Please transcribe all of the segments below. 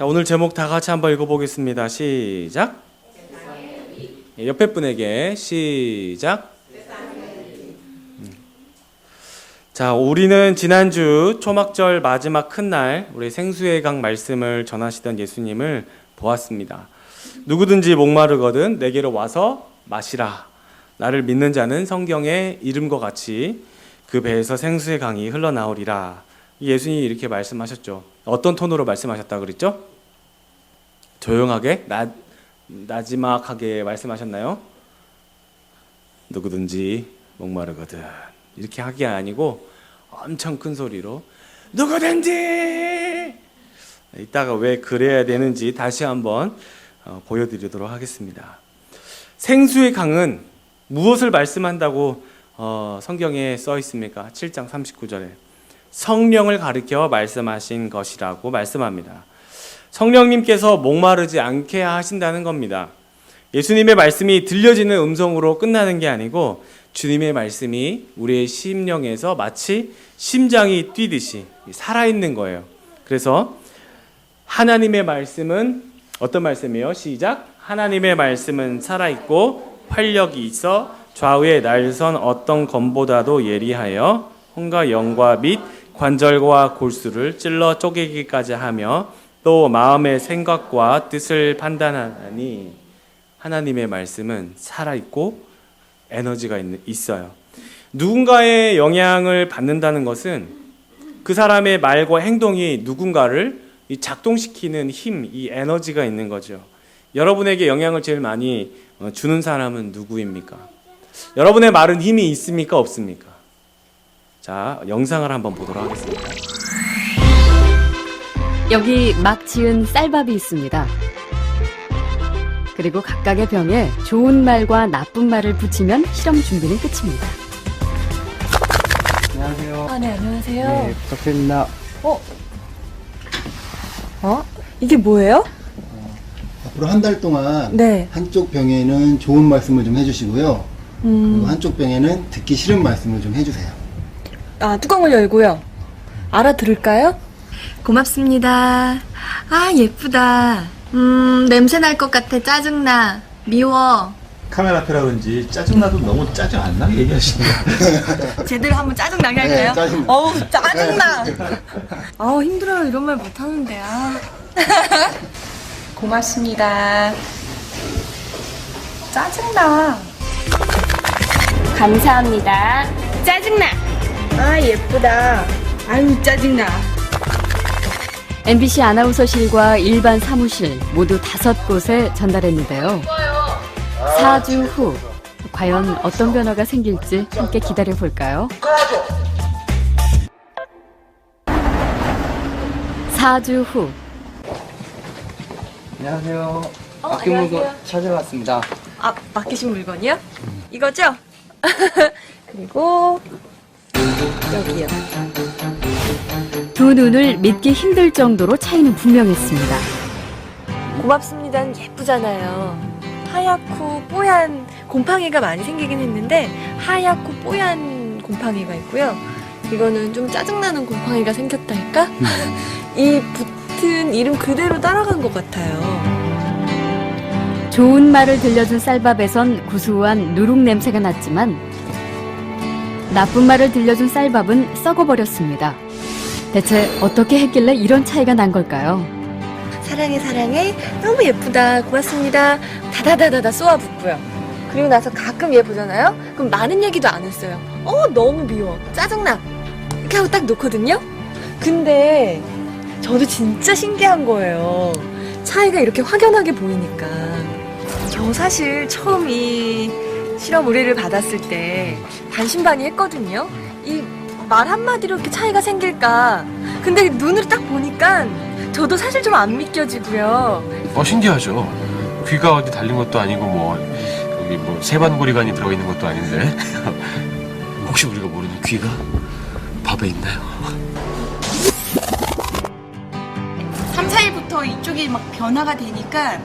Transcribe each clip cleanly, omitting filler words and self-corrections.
자, 오늘 제목 다 같이 한번 읽어보겠습니다. 시작. 옆에 분에게 시작. 자, 우리는 지난주 초막절 마지막 큰 날 우리 생수의 강 말씀을 전하시던 예수님을 보았습니다. 누구든지 목마르거든 내게로 와서 마시라. 나를 믿는 자는 성경의 이름과 같이 그 배에서 생수의 강이 흘러나오리라. 예수님이 이렇게 말씀하셨죠. 어떤 톤으로 말씀하셨다 그랬죠? 조용하게, 나지막하게 말씀하셨나요? 누구든지 목마르거든. 이렇게 하기 아니고 엄청 큰 소리로 누구든지. 이따가 왜 그래야 되는지 다시 한번 보여드리도록 하겠습니다. 생수의 강은 무엇을 말씀한다고 성경에 써 있습니까? 7장 39절에 성령을 가리켜 말씀하신 것이라고 말씀합니다. 성령님께서 목마르지 않게 하신다는 겁니다. 예수님의 말씀이 들려지는 음성으로 끝나는 게 아니고 주님의 말씀이 우리의 심령에서 마치 심장이 뛰듯이 살아있는 거예요. 그래서 하나님의 말씀은 어떤 말씀이에요? 시작. 하나님의 말씀은 살아있고 활력이 있어 좌우에 날선 어떤 검보다도 예리하여 혼과 영과 및 관절과 골수를 찔러 쪼개기까지 하며 또 마음의 생각과 뜻을 판단하니 하나님의 말씀은 살아있고 에너지가 있어요. 누군가의 영향을 받는다는 것은 그 사람의 말과 행동이 누군가를 작동시키는 힘, 이 에너지가 있는 거죠. 여러분에게 영향을 제일 많이 주는 사람은 누구입니까? 여러분의 말은 힘이 있습니까? 없습니까? 자, 영상을 한번 보도록 하겠습니다. 여기 막 지은 쌀밥이 있습니다. 그리고 각각의 병에 좋은 말과 나쁜 말을 붙이면 실험 준비는 끝입니다. 안녕하세요. 아, 네, 안녕하세요. 네, 부탁드립니다. 이게 뭐예요? 앞으로 한 달 동안 네. 한쪽 병에는 좋은 말씀을 좀 해주시고요. 그리고 한쪽 병에는 듣기 싫은 말씀을 좀 해주세요. 아, 뚜껑을 열고요. 알아들을까요? 고맙습니다. 아, 예쁘다. 냄새 날 것 같아. 짜증나. 미워. 카메라 앞이라 그런지 짜증나도 너무 짜증 안 나게 얘기하시네요. 제대로 한번 짜증나게 할까요? 네, 짜증나. 어우, 짜증나. 아우, 힘들어요. 이런 말 못하는데. 아. 고맙습니다. 짜증나. 감사합니다. 짜증나. 아, 예쁘다. 아유, 짜증나. MBC 아나운서실과 일반 사무실 모두 5곳에 전달했는데요. 4주 후 과연 어떤 변화가 생길지 함께 기다려 볼까요? 4주 후 안녕하세요. 맡긴 물건 찾아왔습니다. 아, 맡기신 물건이요? 이거죠? 그리고 여기요. 두 눈을 믿기 힘들 정도로 차이는 분명했습니다. 고맙습니다는 예쁘잖아요. 하얗고 뽀얀 곰팡이가 많이 생기긴 했는데 하얗고 뽀얀 곰팡이가 있고요. 이거는 좀 짜증나는 곰팡이가 생겼달까? 이 붙은 이름 그대로 따라간 것 같아요. 좋은 말을 들려준 쌀밥에선 구수한 누룩 냄새가 났지만 나쁜 말을 들려준 쌀밥은 썩어버렸습니다. 대체 어떻게 했길래 이런 차이가 난 걸까요? 사랑해 사랑해 너무 예쁘다 고맙습니다 다다다다다 쏘아붙고요. 그리고 나서 가끔 얘 보잖아요. 그럼 많은 얘기도 안 했어요. 너무 미워 짜증나 이렇게 하고 딱 놓거든요. 근데 저도 진짜 신기한 거예요. 차이가 이렇게 확연하게 보이니까. 저 사실 처음 이 실험 의뢰를 받았을 때 반신반의했거든요. 이 말 한마디로 이렇게 차이가 생길까. 근데 눈으로 딱 보니까 저도 사실 좀 안 믿겨지고요. 신기하죠. 귀가 어디 달린 것도 아니고 여기 세반고리관이 들어있는 것도 아닌데 혹시 우리가 모르는 귀가 밥에 있나요? 3, 4일부터 이쪽이 막 변화가 되니까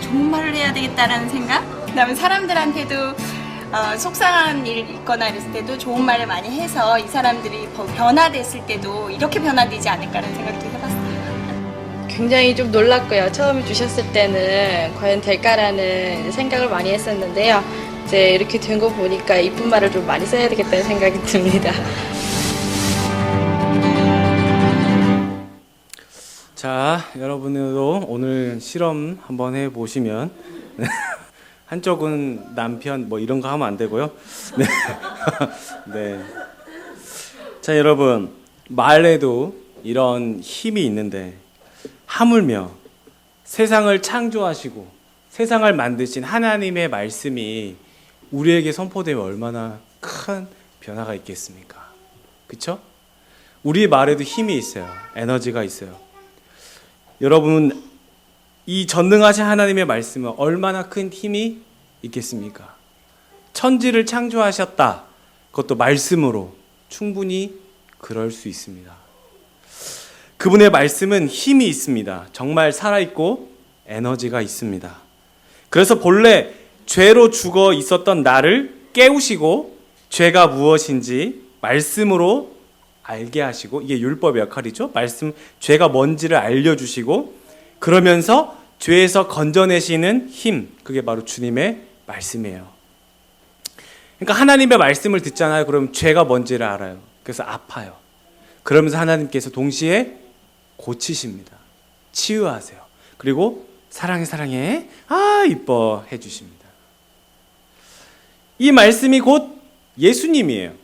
좋은 말을 해야 되겠다라는 생각? 그다음에 사람들한테도 속상한 일 있거나 이랬을 때도 좋은 말을 많이 해서 이 사람들이 변화됐을 때도 이렇게 변화되지 않을까라는 생각도 해봤어요. 굉장히 좀 놀랐고요. 처음에 주셨을 때는 과연 될까라는 생각을 많이 했었는데요. 이제 이렇게 된 거 보니까 이쁜 말을 좀 많이 써야 되겠다는 생각이 듭니다. 자, 여러분들도 오늘 실험 한번 해보시면 한쪽은 남편 뭐 이런 거 하면 안 되고요. 네. 네. 자, 여러분 말에도 이런 힘이 있는데 하물며 세상을 창조하시고 세상을 만드신 하나님의 말씀이 우리에게 선포되면 얼마나 큰 변화가 있겠습니까? 그렇죠? 우리의 말에도 힘이 있어요. 에너지가 있어요. 여러분, 이 전능하신 하나님의 말씀은 얼마나 큰 힘이 있겠습니까? 천지를 창조하셨다. 그것도 말씀으로 충분히 그럴 수 있습니다. 그분의 말씀은 힘이 있습니다. 정말 살아있고 에너지가 있습니다. 그래서 본래 죄로 죽어 있었던 나를 깨우시고 죄가 무엇인지 말씀으로 알게 하시고, 이게 율법의 역할이죠. 말씀, 죄가 뭔지를 알려주시고, 그러면서 죄에서 건져내시는 힘, 그게 바로 주님의 말씀이에요. 그러니까 하나님의 말씀을 듣잖아요. 그럼 죄가 뭔지를 알아요. 그래서 아파요. 그러면서 하나님께서 동시에 고치십니다. 치유하세요. 그리고 사랑해 사랑해, 아 이뻐 해주십니다. 이 말씀이 곧 예수님이에요.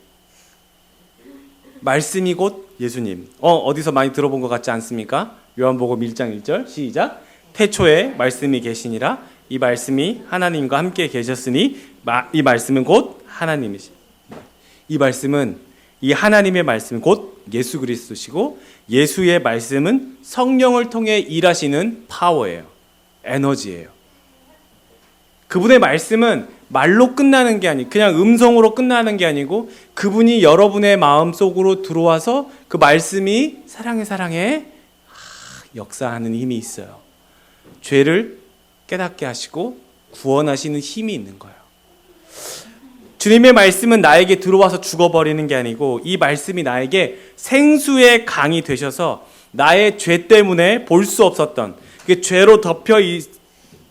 말씀이 곧 예수님. 어디서 많이 들어본 것 같지 않습니까? 요한복음 1장 1절 시작. 태초에 말씀이 계시니라. 이 말씀이 하나님과 함께 계셨으니 이 말씀은 곧 하나님이시. 이 말씀은, 이 하나님의 말씀은 곧 예수 그리스도시고, 예수의 말씀은 성령을 통해 일하시는 파워예요. 에너지예요. 그분의 말씀은 말로 끝나는 게 아니고, 그냥 음성으로 끝나는 게 아니고, 그분이 여러분의 마음속으로 들어와서 그 말씀이 사랑해 사랑해 역사하는 힘이 있어요. 죄를 깨닫게 하시고 구원하시는 힘이 있는 거예요. 주님의 말씀은 나에게 들어와서 죽어버리는 게 아니고, 이 말씀이 나에게 생수의 강이 되셔서 나의 죄 때문에 볼 수 없었던, 죄로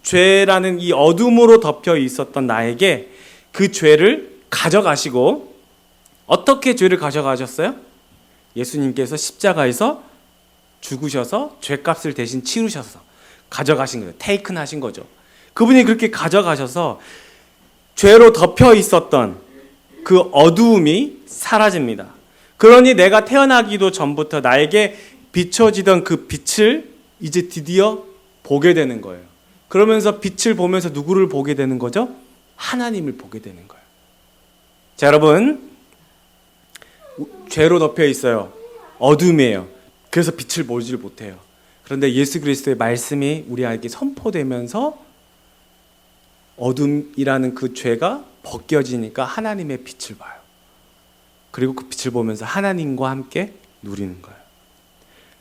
죄라는 이 어둠으로 덮여 있었던 나에게 그 죄를 가져가시고, 어떻게 죄를 가져가셨어요? 예수님께서 십자가에서 죽으셔서 죄값을 대신 치르셔서 가져가신 거예요. 테이큰 하신 거죠. 그분이 그렇게 가져가셔서 죄로 덮여 있었던 그 어두움이 사라집니다. 그러니 내가 태어나기도 전부터 나에게 비춰지던 그 빛을 이제 드디어 보게 되는 거예요. 그러면서 빛을 보면서 누구를 보게 되는 거죠? 하나님을 보게 되는 거예요. 자, 여러분, 죄로 덮여 있어요. 어둠이에요. 그래서 빛을 보지를 못해요. 그런데 예수 그리스도의 말씀이 우리에게 선포되면서 어둠이라는 그 죄가 벗겨지니까 하나님의 빛을 봐요. 그리고 그 빛을 보면서 하나님과 함께 누리는 거예요.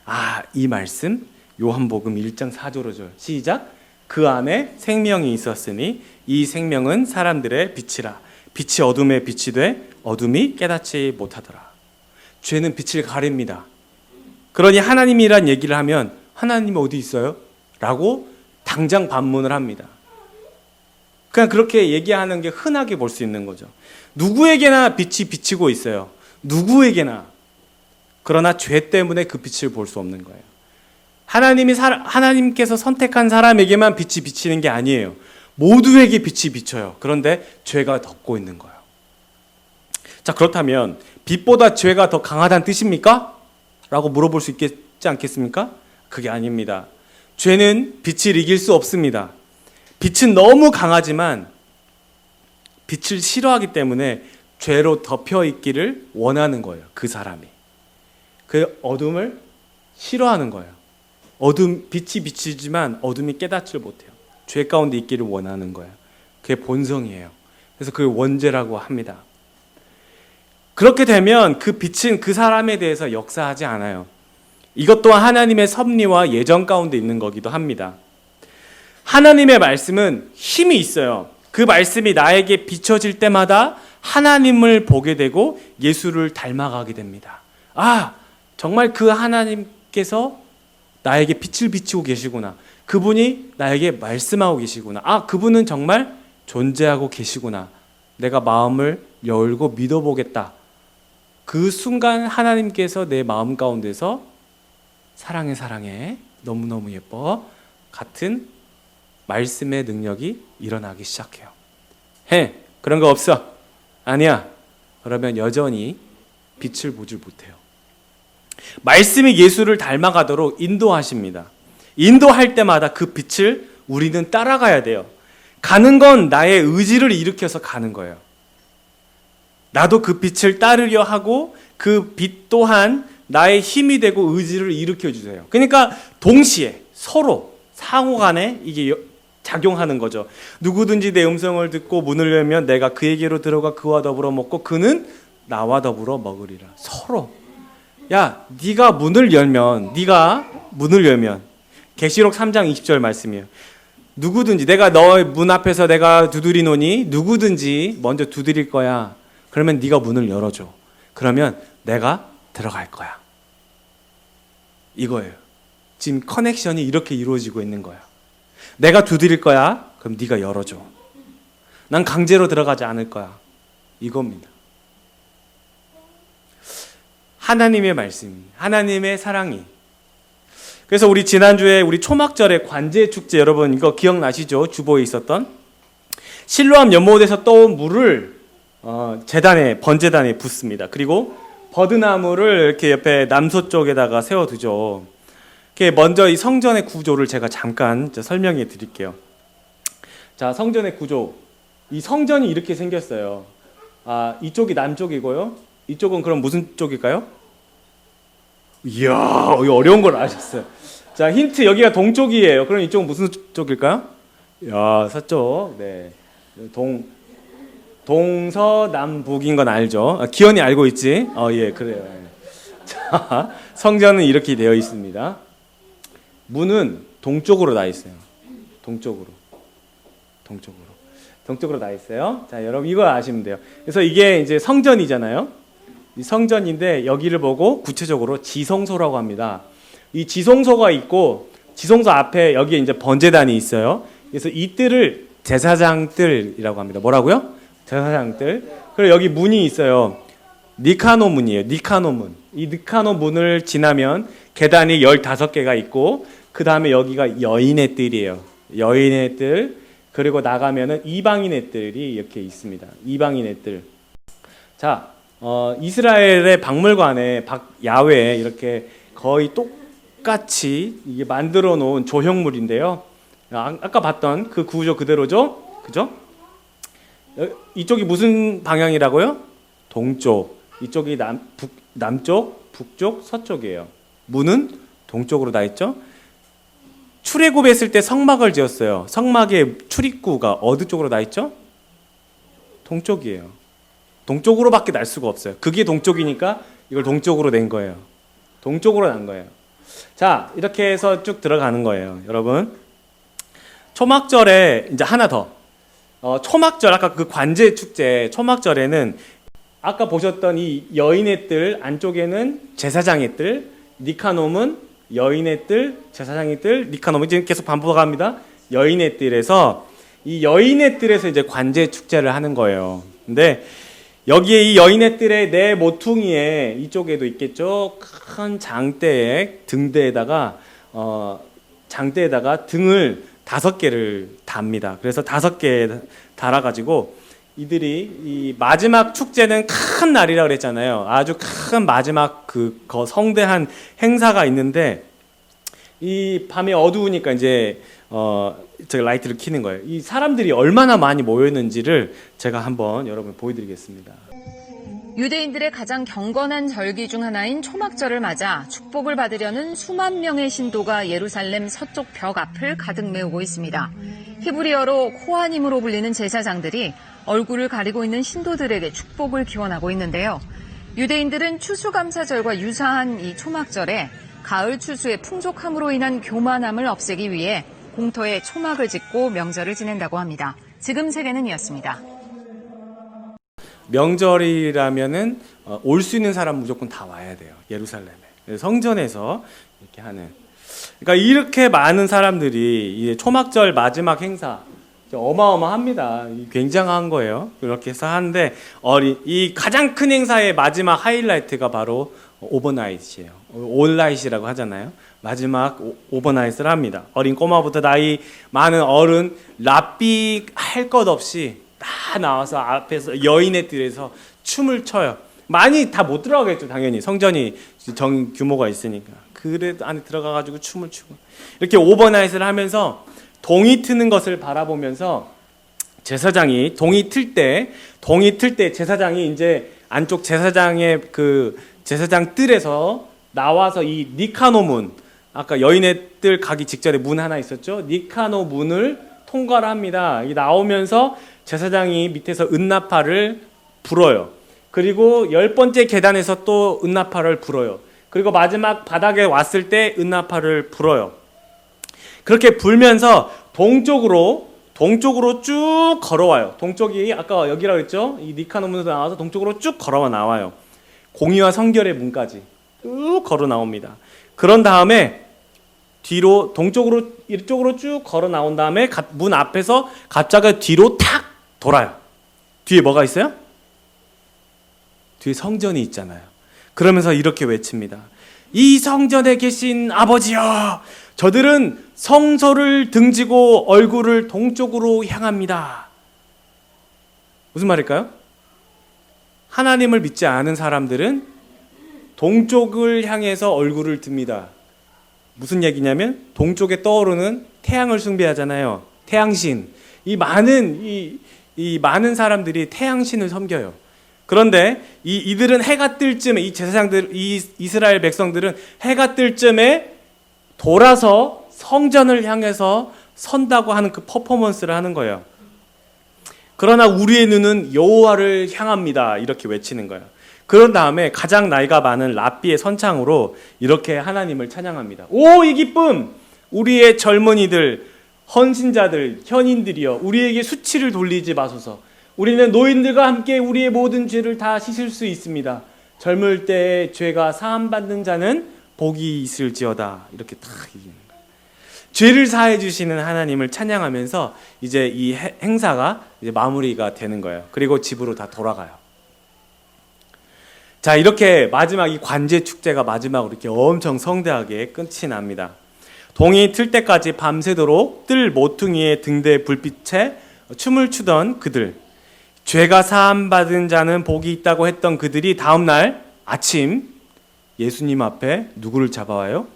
아, 이 말씀 요한복음 1장 4절 5절 시작. 그 안에 생명이 있었으니 이 생명은 사람들의 빛이라. 빛이 어둠에 빛이 돼 어둠이 깨닫지 못하더라. 죄는 빛을 가립니다. 그러니 하나님이란 얘기를 하면 하나님 어디 있어요? 라고 당장 반문을 합니다. 그냥 그렇게 얘기하는 게 흔하게 볼 수 있는 거죠. 누구에게나 빛이 비치고 있어요. 누구에게나. 그러나 죄 때문에 그 빛을 볼 수 없는 거예요. 하나님께서 선택한 사람에게만 빛이 비치는 게 아니에요. 모두에게 빛이 비쳐요. 그런데 죄가 덮고 있는 거예요. 자, 그렇다면 빛보다 죄가 더 강하다는 뜻입니까? 라고 물어볼 수 있지 않겠습니까? 그게 아닙니다. 죄는 빛을 이길 수 없습니다. 빛은 너무 강하지만 빛을 싫어하기 때문에 죄로 덮여 있기를 원하는 거예요. 그 사람이. 그 어둠을 싫어하는 거예요. 빛이 비치지만 어둠이 깨닫지를 못해요. 죄 가운데 있기를 원하는 거예요. 그게 본성이에요. 그래서 그걸 원죄라고 합니다. 그렇게 되면 그 빛은 그 사람에 대해서 역사하지 않아요. 이것 또한 하나님의 섭리와 예정 가운데 있는 거기도 합니다. 하나님의 말씀은 힘이 있어요. 그 말씀이 나에게 비춰질 때마다 하나님을 보게 되고 예수를 닮아가게 됩니다. 아, 정말 그 하나님께서 나에게 빛을 비추고 계시구나. 그분이 나에게 말씀하고 계시구나. 아, 그분은 정말 존재하고 계시구나. 내가 마음을 열고 믿어보겠다. 그 순간 하나님께서 내 마음 가운데서 사랑해 사랑해 너무너무 예뻐 같은 말씀의 능력이 일어나기 시작해요. 해, 그런 거 없어. 아니야. 그러면 여전히 빛을 보질 못해요. 말씀이 예수를 닮아가도록 인도하십니다. 인도할 때마다 그 빛을 우리는 따라가야 돼요. 가는 건 나의 의지를 일으켜서 가는 거예요. 나도 그 빛을 따르려 하고 그 빛 또한 나의 힘이 되고 의지를 일으켜 주세요. 그러니까 동시에 서로 상호 간에 이게 작용하는 거죠. 누구든지 내 음성을 듣고 문을 열면 내가 그에게로 들어가 그와 더불어 먹고 그는 나와 더불어 먹으리라. 서로. 야, 네가 문을 열면 계시록 3장 20절 말씀이에요. 누구든지 내가 너의 문 앞에서 내가 두드리노니 누구든지 먼저 두드릴 거야. 그러면 네가 문을 열어줘. 그러면 내가 들어갈 거야. 이거예요. 지금 커넥션이 이렇게 이루어지고 있는 거야. 내가 두드릴 거야. 그럼 네가 열어줘. 난 강제로 들어가지 않을 거야. 이겁니다. 하나님의 말씀이, 하나님의 사랑이. 그래서 우리 지난주에 우리 초막절의 관제축제 여러분 이거 기억나시죠? 주보에 있었던 실로암 연못에서 떠온 물을 번제단에 붓습니다. 그리고 버드나무를 이렇게 옆에 남서쪽에다가 세워두죠. 먼저 이 성전의 구조를 제가 잠깐 설명해 드릴게요. 자, 성전의 구조. 이 성전이 이렇게 생겼어요. 아, 이쪽이 남쪽이고요. 이쪽은 그럼 무슨 쪽일까요? 이야, 이거 어려운 걸 아셨어요. 자, 힌트. 여기가 동쪽이에요. 그럼 이쪽은 무슨 쪽일까요? 야, 서쪽. 네. 동서남북인 건 알죠? 아, 기현이 알고 있지? 예, 그래요. 자, 성전은 이렇게 되어 있습니다. 문은 동쪽으로 나 있어요. 동쪽으로 나 있어요. 자, 여러분 이거 아시면 돼요. 그래서 이게 이제 성전이잖아요. 이 성전인데 여기를 보고 구체적으로 지성소라고 합니다. 이 지성소가 있고 지성소 앞에 여기에 이제 번제단이 있어요. 그래서 이 뜰을 제사장뜰이라고 합니다. 뭐라고요? 제사장뜰. 그리고 여기 문이 있어요. 니카노 문이에요. 니카노 문. 이 니카노 문을 지나면 계단이 15개가 있고 그 다음에 여기가 여인의 뜰이에요. 여인의 뜰. 그리고 나가면은 이방인의 뜰이 이렇게 있습니다. 이방인의 뜰. 자, 이스라엘의 박물관에 야외에 이렇게 거의 똑같이 이게 만들어 놓은 조형물인데요. 아까 봤던 그 구조 그대로죠? 그죠? 이쪽이 무슨 방향이라고요? 동쪽. 이쪽이 남쪽, 북쪽, 서쪽이에요. 문은 동쪽으로 나 있죠? 출애굽했을 때 성막을 지었어요. 성막의 출입구가 어느 쪽으로 나 있죠? 동쪽이에요. 동쪽으로밖에 날 수가 없어요. 그게 동쪽이니까 이걸 동쪽으로 낸 거예요. 동쪽으로 난 거예요. 자, 이렇게 해서 쭉 들어가는 거예요. 여러분, 초막절에 이제 하나 더. 초막절, 아까 그 관제 축제 초막절에는 아까 보셨던 이 여인의 뜰 안쪽에는 제사장의 뜰, 니카놈은 여인의 뜰, 제사장의 뜰, 니카놈은 지금 계속 반복합니다. 여인의 뜰에서 이 여인의 뜰에서 이제 관제 축제를 하는 거예요. 근데 여기에 이 여인의 뜰의 내 모퉁이에 이쪽에도 있겠죠. 큰 장대에 등대에다가 장대에다가 등을 5개를 답니다. 그래서 5개 달아가지고 이들이 이 마지막 축제는 큰 날이라 그랬잖아요. 아주 큰 마지막 그 성대한 행사가 있는데 이 밤에 어두우니까 이제 제가 라이트를 켜는 거예요. 이 사람들이 얼마나 많이 모였는지를 제가 한번 여러분 보여드리겠습니다. 유대인들의 가장 경건한 절기 중 하나인 초막절을 맞아 축복을 받으려는 수만 명의 신도가 예루살렘 서쪽 벽 앞을 가득 메우고 있습니다. 히브리어로 코하님으로 불리는 제사장들이 얼굴을 가리고 있는 신도들에게 축복을 기원하고 있는데요. 유대인들은 추수감사절과 유사한 이 초막절에 가을 추수의 풍족함으로 인한 교만함을 없애기 위해 공터에 초막을 짓고 명절을 지낸다고 합니다. 지금 세계는 이었습니다. 명절이라면은 올 수 있는 사람 무조건 다 와야 돼요. 예루살렘에. 성전에서 이렇게 하는. 그러니까 이렇게 많은 사람들이 이 초막절 마지막 행사 어마어마합니다. 굉장한 거예요. 그렇게 해서 하는데 이 가장 큰 행사의 마지막 하이라이트가 바로 오버나잇이에요. 올나잇이라고 하잖아요. 마지막 오버나잇을 합니다. 어린 꼬마부터 나이 많은 어른 랍비 할 것 없이 다 나와서 앞에서 여인의 뜰에서 춤을 춰요. 많이 다 못 들어가겠죠. 당연히 성전이 규모가 있으니까. 그래도 안에 들어가가지고 춤을 추고 이렇게 오버나잇을 하면서 동이 트는 것을 바라보면서 제사장이 동이 틀 때 제사장이 이제 안쪽 제사장의 그 제사장 뜰에서 나와서 이 니카노 문, 아까 여인의 뜰 가기 직전에 문 하나 있었죠. 니카노 문을 통과를 합니다. 이 나오면서 제사장이 밑에서 은나파를 불어요. 그리고 10번째 계단에서 또 은나파를 불어요. 그리고 마지막 바닥에 왔을 때 은나파를 불어요. 그렇게 불면서 동쪽으로 쭉 걸어와요. 동쪽이 아까 여기라고 했죠? 이 니카노 문에서 나와서 동쪽으로 쭉 걸어와 나와요. 공의와 성결의 문까지 쭉 걸어 나옵니다. 그런 다음에 뒤로 동쪽으로 이쪽으로 쭉 걸어 나온 다음에 문 앞에서 갑자기 뒤로 탁 돌아요. 뒤에 뭐가 있어요? 뒤에 성전이 있잖아요. 그러면서 이렇게 외칩니다. 이 성전에 계신 아버지여, 저들은 성소를 등지고 얼굴을 동쪽으로 향합니다. 무슨 말일까요? 하나님을 믿지 않은 사람들은 동쪽을 향해서 얼굴을 듭니다. 무슨 얘기냐면 동쪽에 떠오르는 태양을 숭배하잖아요. 태양신. 이 많은 사람들이 태양신을 섬겨요. 그런데 이들은 해가 뜰 쯤에 이 제사장들, 이 이스라엘 백성들은 해가 뜰 쯤에 돌아서 성전을 향해서 선다고 하는 그 퍼포먼스를 하는 거예요. 그러나 우리의 눈은 여호와를 향합니다. 이렇게 외치는 거예요. 그런 다음에 가장 나이가 많은 랍비의 선창으로 이렇게 하나님을 찬양합니다. 오, 이 기쁨! 우리의 젊은이들, 헌신자들, 현인들이여, 우리에게 수치를 돌리지 마소서. 우리는 노인들과 함께 우리의 모든 죄를 다 씻을 수 있습니다. 젊을 때의 죄가 사함받는 자는 복이 있을지어다. 이렇게 딱 얘기하는 거예요. 죄를 사해 주시는 하나님을 찬양하면서 이제 이 행사가 이제 마무리가 되는 거예요. 그리고 집으로 다 돌아가요. 자, 이렇게 마지막 이 관제 축제가 마지막으로 이렇게 엄청 성대하게 끝이 납니다. 동이 틀 때까지 밤새도록 뜰 모퉁이의 등대 불빛에 춤을 추던 그들, 죄가 사함받은 자는 복이 있다고 했던 그들이 다음날 아침 예수님 앞에 누구를 잡아와요?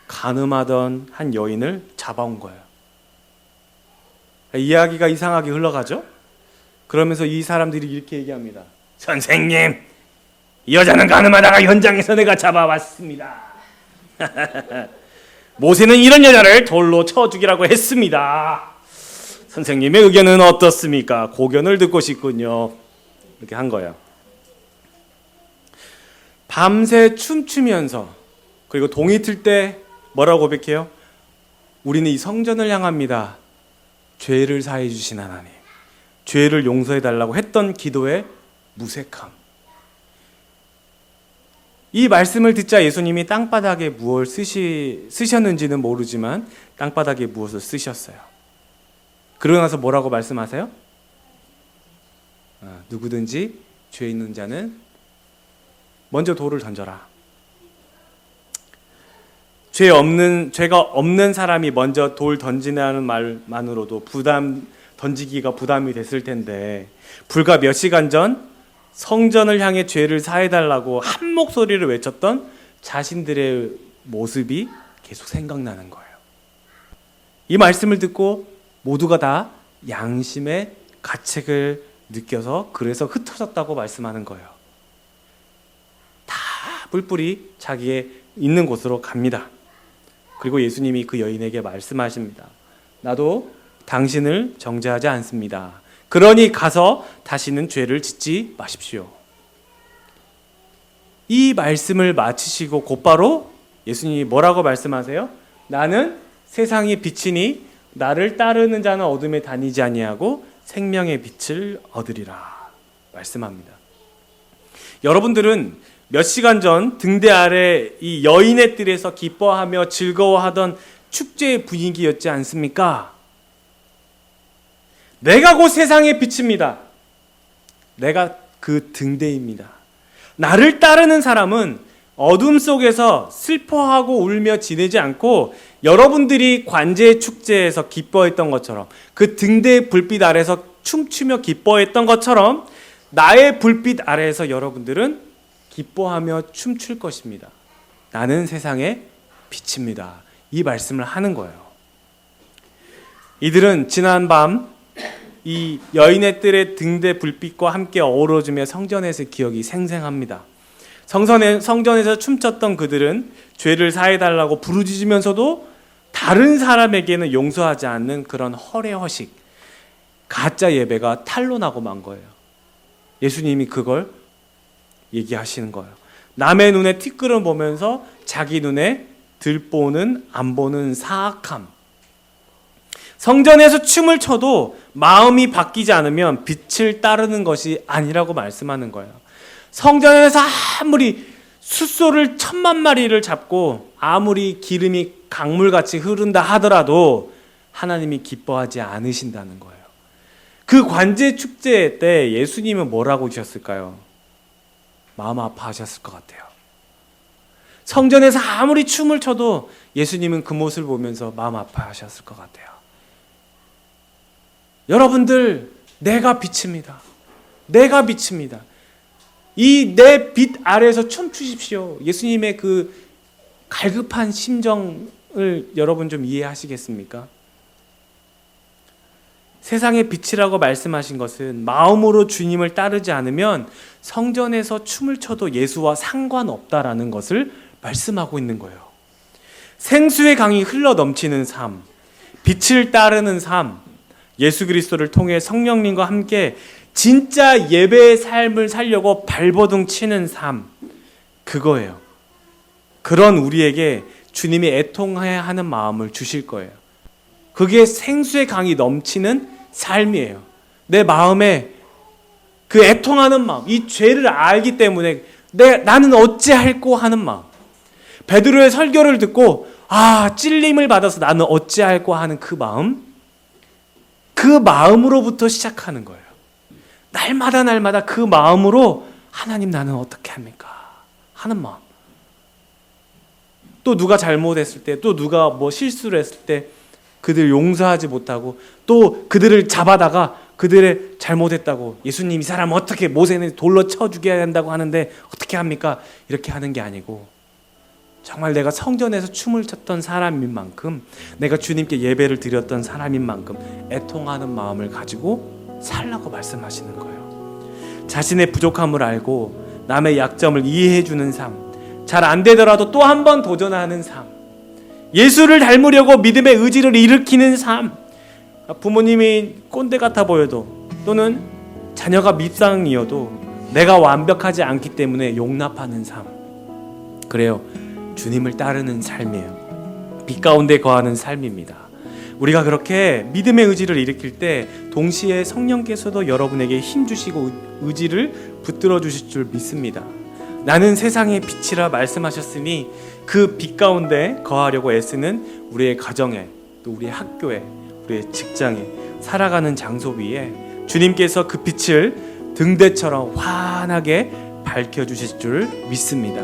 간음하던 한 여인을 잡아온 거예요. 이야기가 이상하게 흘러가죠? 그러면서 이 사람들이 이렇게 얘기합니다. 선생님, 이 여자는 간음하다가 현장에서 내가 잡아왔습니다. 모세는 이런 여자를 돌로 쳐 죽이라고 했습니다. 선생님의 의견은 어떻습니까? 고견을 듣고 싶군요. 이렇게 한 거예요. 밤새 춤추면서 그리고 동이 틀 때 뭐라고 고백해요? 우리는 이 성전을 향합니다. 죄를 사해 주신 하나님, 죄를 용서해 달라고 했던 기도의 무색함. 이 말씀을 듣자 예수님이 땅바닥에 무엇을 쓰셨는지는 모르지만 땅바닥에 무엇을 쓰셨어요. 그러고 나서 뭐라고 말씀하세요? 누구든지 죄 있는 자는 먼저 돌을 던져라. 죄가 없는 사람이 먼저 돌 던지라는 말만으로도 던지기가 부담이 됐을 텐데, 불과 몇 시간 전 성전을 향해 죄를 사해달라고 한 목소리를 외쳤던 자신들의 모습이 계속 생각나는 거예요. 이 말씀을 듣고 모두가 다 양심의 가책을 느껴서 그래서 흩어졌다고 말씀하는 거예요. 다 뿔뿔이 자기의 있는 곳으로 갑니다. 그리고 예수님이 그 여인에게 말씀하십니다. 나도 당신을 정죄하지 않습니다. 그러니 가서 다시는 죄를 짓지 마십시오. 이 말씀을 마치시고 곧바로 예수님이 뭐라고 말씀하세요? 나는 세상의 빛이니 나를 따르는 자는 어둠에 다니지 아니하고 생명의 빛을 얻으리라 말씀합니다. 여러분들은 몇 시간 전 등대 아래 이 여인의 뜰에서 기뻐하며 즐거워하던 축제의 분위기였지 않습니까? 내가 곧 세상의 빛입니다. 내가 그 등대입니다. 나를 따르는 사람은 어둠 속에서 슬퍼하고 울며 지내지 않고 여러분들이 관제의 축제에서 기뻐했던 것처럼 그 등대의 불빛 아래에서 춤추며 기뻐했던 것처럼 나의 불빛 아래에서 여러분들은 기뻐하며 춤출 것입니다. 나는 세상의 빛입니다. 이 말씀을 하는 거예요. 이들은 지난 밤 이 여인의 뜰의 등대 불빛과 함께 어우러지며 성전에서의 기억이 생생합니다. 성전에서 춤췄던 그들은 죄를 사해달라고 부르짖으면서도 다른 사람에게는 용서하지 않는 그런 허례허식, 가짜 예배가 탄로나고 만 거예요. 예수님이 그걸 얘기하시는 거예요. 남의 눈에 티끌을 보면서 자기 눈에 들보는 안 보는 사악함. 성전에서 춤을 춰도 마음이 바뀌지 않으면 빛을 따르는 것이 아니라고 말씀하는 거예요. 성전에서 아무리 숫소를 1000만 마리를 잡고 아무리 기름이 강물같이 흐른다 하더라도 하나님이 기뻐하지 않으신다는 거예요. 그 관제 축제 때 예수님은 뭐라고 하셨을까요? 마음 아파하셨을 것 같아요. 성전에서 아무리 춤을 춰도 예수님은 그 모습을 보면서 마음 아파하셨을 것 같아요. 여러분들, 내가 빛입니다. 내가 빛입니다. 이 내 빛 아래에서 춤추십시오. 예수님의 그 갈급한 심정을 여러분 좀 이해하시겠습니까? 세상의 빛이라고 말씀하신 것은 마음으로 주님을 따르지 않으면 성전에서 춤을 춰도 예수와 상관없다라는 것을 말씀하고 있는 거예요. 생수의 강이 흘러 넘치는 삶, 빛을 따르는 삶, 예수 그리스도를 통해 성령님과 함께 진짜 예배의 삶을 살려고 발버둥 치는 삶, 그거예요. 그런 우리에게 주님이 애통해야 하는 마음을 주실 거예요. 그게 생수의 강이 넘치는 삶이에요. 내 마음에 그 애통하는 마음, 이 죄를 알기 때문에 나는 어찌할꼬 하는 마음. 베드로의 설교를 듣고 찔림을 받아서 나는 어찌할꼬 하는 그 마음, 그 마음으로부터 시작하는 거예요. 날마다 그 마음으로 하나님 나는 어떻게 합니까? 하는 마음. 또 누가 잘못했을 때, 또 누가 뭐 실수를 했을 때 그들 용서하지 못하고 또 그들을 잡아다가 그들의 잘못했다고 예수님 이 사람 어떻게 모세는 돌로 쳐 죽여야 한다고 하는데 어떻게 합니까? 이렇게 하는 게 아니고 정말 내가 성전에서 춤을 췄던 사람인 만큼 내가 주님께 예배를 드렸던 사람인 만큼 애통하는 마음을 가지고 살라고 말씀하시는 거예요. 자신의 부족함을 알고 남의 약점을 이해해 주는 삶, 잘 안 되더라도 또 한 번 도전하는 삶, 예수를 닮으려고 믿음의 의지를 일으키는 삶, 부모님이 꼰대 같아 보여도 또는 자녀가 밉상이어도 내가 완벽하지 않기 때문에 용납하는 삶, 그래요. 주님을 따르는 삶이에요. 빛 가운데 거하는 삶입니다. 우리가 그렇게 믿음의 의지를 일으킬 때 동시에 성령께서도 여러분에게 힘주시고 의지를 붙들어 주실 줄 믿습니다. 나는 세상의 빛이라 말씀하셨으니 그 빛 가운데 거하려고 애쓰는 우리의 가정에, 또 우리의 학교에, 우리의 직장에, 살아가는 장소 위에 주님께서 그 빛을 등대처럼 환하게 밝혀주실 줄 믿습니다.